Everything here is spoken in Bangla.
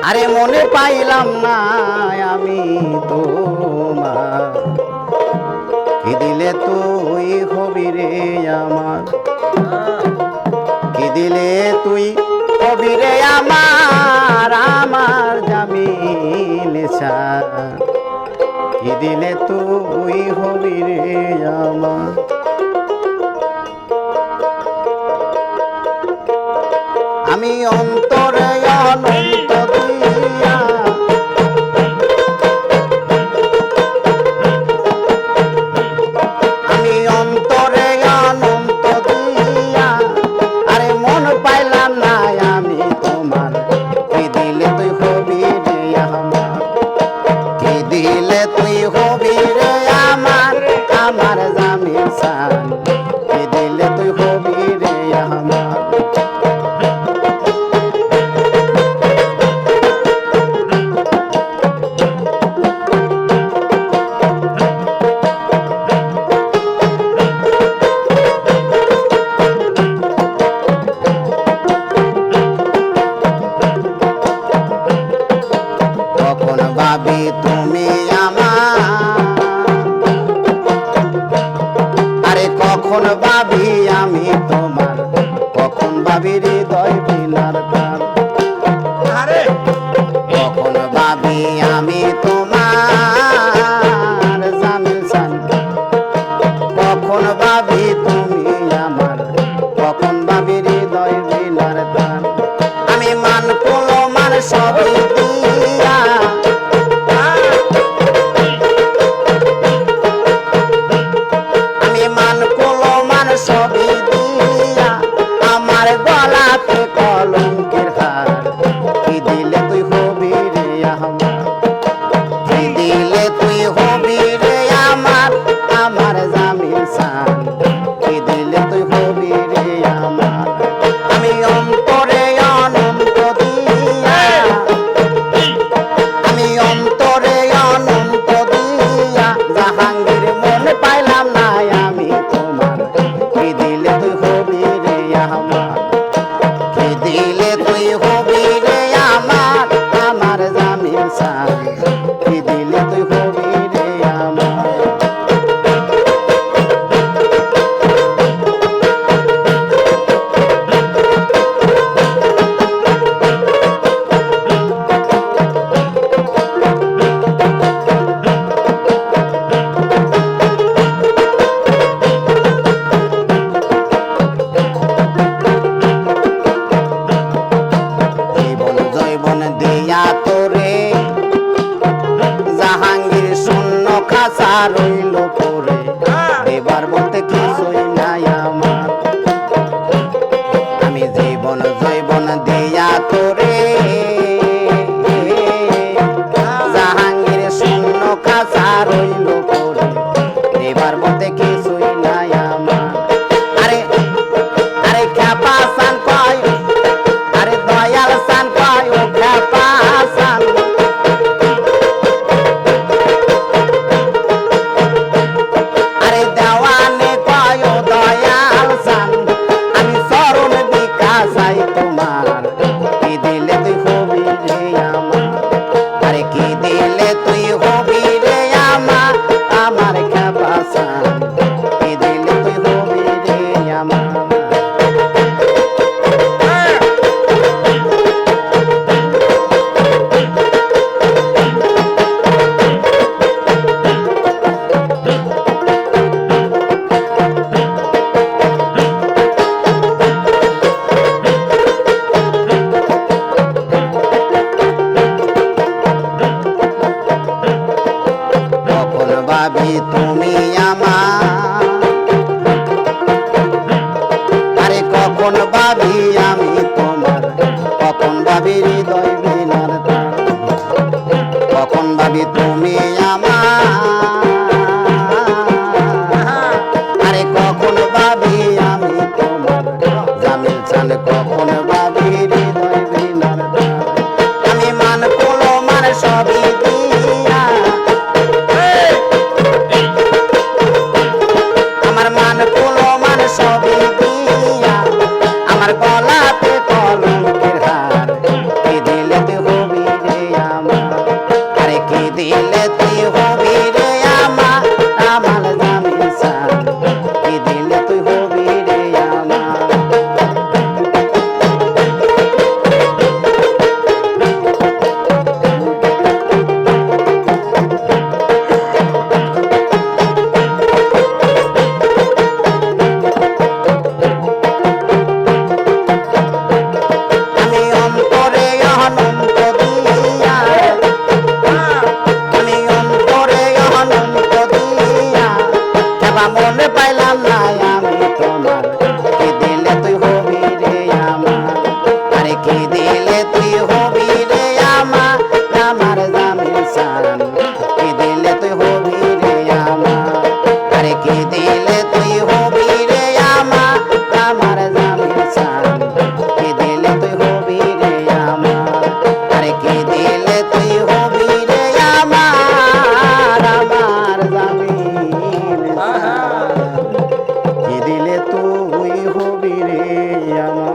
আরে মনে পাইলাম না আমি তোমার, কি দিলে তুই হবি রে আমার, কি দিলে তুই হবি রে আমার, আমার জামিল শাহ, কি দিলে তুই হবি রে আমার। আমি অন্তরে অনন্ত দিয়া, আমি অন্তরে অনন্ত দিয়া, আরে মন পাইলাম না আমি তোমার, কি দিলে তুই হবি রে আমার, কি দিলে তুই হবি রে আমার, আমার জামিল শাহ, কি দিলে তুই হবি রে আমার। কখন ভাবি তুমি আমার, আরে কখন ভাবি আমি তোমার, কখন ভাবি হৃদয় বিলার গান, কখন ভাবি আমি তোমার জামিল শাহ, কখন ভাবি তুমি আমার, কখন ভাবি হৃদয় বিলার গান। আমি মান কোলো মান সবই দিয়া, আমি মান কোলো মান সবই দিয়া, আমার গলাতে কলঙ্কের হার, কি দিলে তুই হবি রে আমার, কি দিলে তুই হবি রে আমার, আমার জামিল শাহ, কি দিলে তুই হবি রে আমার। আমি অন্তরে অনন্ত দিয়া, আমি অন্তরে অনন্ত দিয়া, জাহাঙ্গীর মন পাইলাম না আমি তোমার, কি দিলে তুই হবি রে আমার, কি দিলে তুই হবি রে আমার, আমার জামিল শাহ, কি দিলে তুই হবি রে আমার। জীবন জৈবন দিয়া তোরে, জাহাঙ্গীর শূন্য খাঁচা রইল পরে, এবার বলতে কিছুই নাই আমার। আমি জীবন জৈবন দিয়া তোরে, জাহাঙ্গীর শূন্য খাঁচা রইল পরে, এবার বলতে কিছুই নাই আমার। আরে আরে খ্যাপা সান কয়, আরে দয়াল সান কয় ও খ্যাপা সান, আরে দেওয়ানে কয় ও দয়াল সান, আমি চরণ বিকাশাই তোমার, কি দিলে তুই হবি রে আমার, আরে কি দিলে তুই হবি রে আমার, আমার খ্যাপা সান, কি দিলে তুই হবি রে আমার। কখন ভাবি তুমি আমার, আরে কখন ভাবি আমি তোমার, কখন ভাবি হৃদয় বিলার গান, কখন ভাবি তুমি আমার, আরে কখন ভাবি আমি তোমার জামিল শাহ, কখন ভাবি হৃদয় বিলার গান। আমি মান কোলো মান সবই দিয়া, আমার মান কোলো মান সবই দিয়া, আমার গলাতে কলঙ্কের হার, কি দিলে রে আমার।